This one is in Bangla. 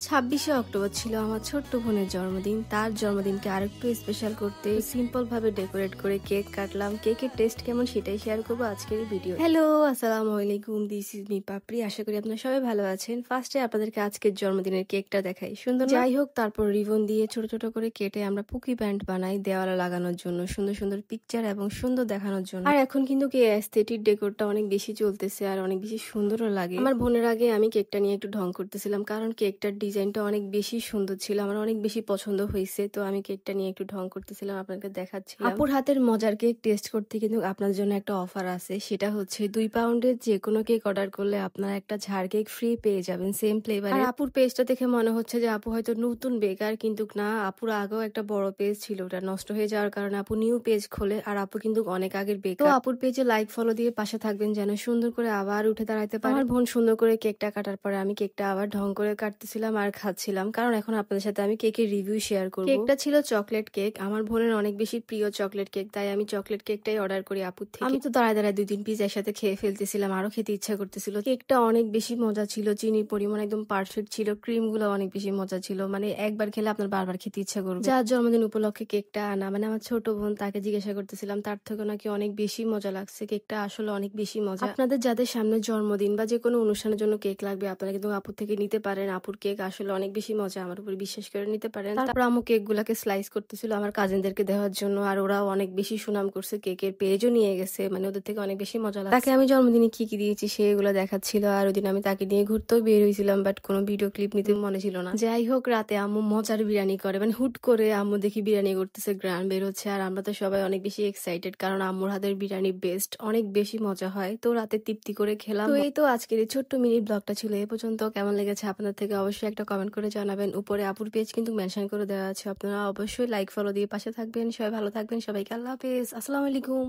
26শে অক্টোবর ছিল আমার ছোট্ট বোনের জন্মদিন। তার জন্মদিনকে আরেকটু স্পেশাল করতে সিম্পল ভাবে ডেকোরেট করে কেক কাটলাম। কেকের টেস্ট কেমন সেটাই শেয়ার করবো আজকের এই ভিডিও। হ্যালো, আসসালামু আলাইকুম, দিস ইজ মি পাপড়ি। আশা করি আপনারা সবাই ভালো আছেন। ফার্স্টে আপনাদেরকে আজকের জন্মদিনের কেকটা দেখাই, সুন্দর না? যাই হোক, তারপর রিবন দিয়ে ছোট ছোট করে কেটে আমরা পুকি ব্যান্ড বানাই দেওয়ালে লাগানোর জন্য, সুন্দর সুন্দর পিকচার এবং সুন্দর দেখানোর জন্য। আর এখন কিন্তু এস্থেটিক ডেকোরটা অনেক বেশি চলতেছে আর অনেক বেশি সুন্দরও লাগে। আমার বোনের আগে আমি কেকটা নিয়ে একটু ঢং করতেছিলাম, কারণ কেকটার ডিজাইনটা অনেক বেশি সুন্দর ছিল, আমার অনেক বেশি পছন্দ হয়েছে। তো আমি কেকটা নিয়ে একটু ঢং করতেছিলাম, আপনাকে দেখাচ্ছিলাম। আপুর হাতের মজার কেক টেস্ট করতে কিন্তু আপনার জন্য একটা অফার আছে, সেটা হচ্ছে 2 পাউন্ডের যে কোনো কেক অর্ডার করলে আপনারা একটা ঝাড় কেক ফ্রি পেয়ে যাবেন সেম ফ্লেভার। আর আপুর পেজটা দেখে মনে হচ্ছে যে আপু হয়তো নতুন বেকার, কিন্তু না, আপুর আগেও একটা বড় পেজ ছিল, ওটা নষ্ট হয়ে যাওয়ার কারণে আপু নিউ পেজ খোলে। আর আপু কিন্তু অনেক আগের বেকার। তো আপুর পেজে লাইক ফলো দিয়ে পাশে থাকবেন যেন সুন্দর করে আবার উঠে দাঁড়াতে পারে। আমার বোন সুন্দর করে কেকটা কাটার পরে আমি কেকটা আবার ঢং করে কাটতেছিলাম আর খাচ্ছিলাম, কারণ এখন আপনাদের সাথে আমি কেকের রিভিউ শেয়ার করব। কেকটা ছিল চকলেট কেক, আমার বোনের অনেক বেশি প্রিয় চকলেট কেক, তাই আমি চকলেট কেকটাই অর্ডার করি আপুর থেকে। আমি তো দাঁড়ায় দাঁড়ায় 2-3 পিস একসাথে খেয়ে ফেলতেছিলাম, আরো খেতে ইচ্ছা করতেছিল। কেকটা অনেক বেশি মজা ছিল, চিনির পরিমাণ একদম পারফেক্ট ছিল, ক্রিম গুলো অনেক বেশি মজা ছিল, মানে একবার খেলে আপনার বারবার খেতে ইচ্ছা করবে। যার জন্মদিন উপলক্ষে কেকটা আনা, মানে আমার ছোট বোন, তাকে জিজ্ঞাসা করতেছিলাম, তার থেকে নাকি অনেক বেশি মজা লাগছে। কেকটা আসলে অনেক বেশি মজা। আপনাদের যাদের সামনে জন্মদিন বা যে কোনো অনুষ্ঠানের জন্য কেক লাগবে, আপনারা কিন্তু আপুর থেকে নিতে পারেন। আপুর কেক আসলে অনেক বেশি মজা, আমার উপর বিশ্বাস করে নিতে পারেন। তারপর আমু কেক গুলাকে স্লাইস করতেছিল আমার কাজিনদেরকে দেওয়ার জন্য, আর ওরাও অনেক বেশি সুনাম করছে, কেকের পেজও নিয়ে গেছে, মানে ওদের থেকে অনেক বেশি মজা লাগছে। তাকে আমি জন্মদিনে কি কি দিয়েছি সেগুলো দেখাচ্ছিল, আর ওই দিন আমি তাকে নিয়ে ঘুরতেও বের হয়েছিলাম, বাট কোনো ভিডিও ক্লিপ নিতে মনে ছিল না। যাই হোক, রাতে আম্মু মজার বিরিয়ানি করে, মানে হুট করে আম্মু দেখি বিরিয়ানি করতেছে, গ্রান বের হচ্ছে, আর আমরা তো সবাই অনেক বেশি এক্সাইটেড, কারণ আম্মুর হাতের বিরিয়ানি বেস্ট, অনেক বেশি মজা হয়। তো রাতে তৃপ্তি করে খেলাম। তো এই তো আজকের এই ছোট্ট মিনি ব্লগটা ছিল এ পর্যন্ত। কেমন লেগেছে আপনাদের থেকে অবশ্যই একটা কমেন্ট করে জানাবেন। উপরে আপুর পেজ কিন্তু মেনশন করে দেওয়া আছে, আপনারা অবশ্যই লাইক ফলো দিয়ে পাশে থাকবেন। সবাই ভালো থাকবেন, সবাইকে আল্লাহ হাফেজ, আসসালামু আলাইকুম।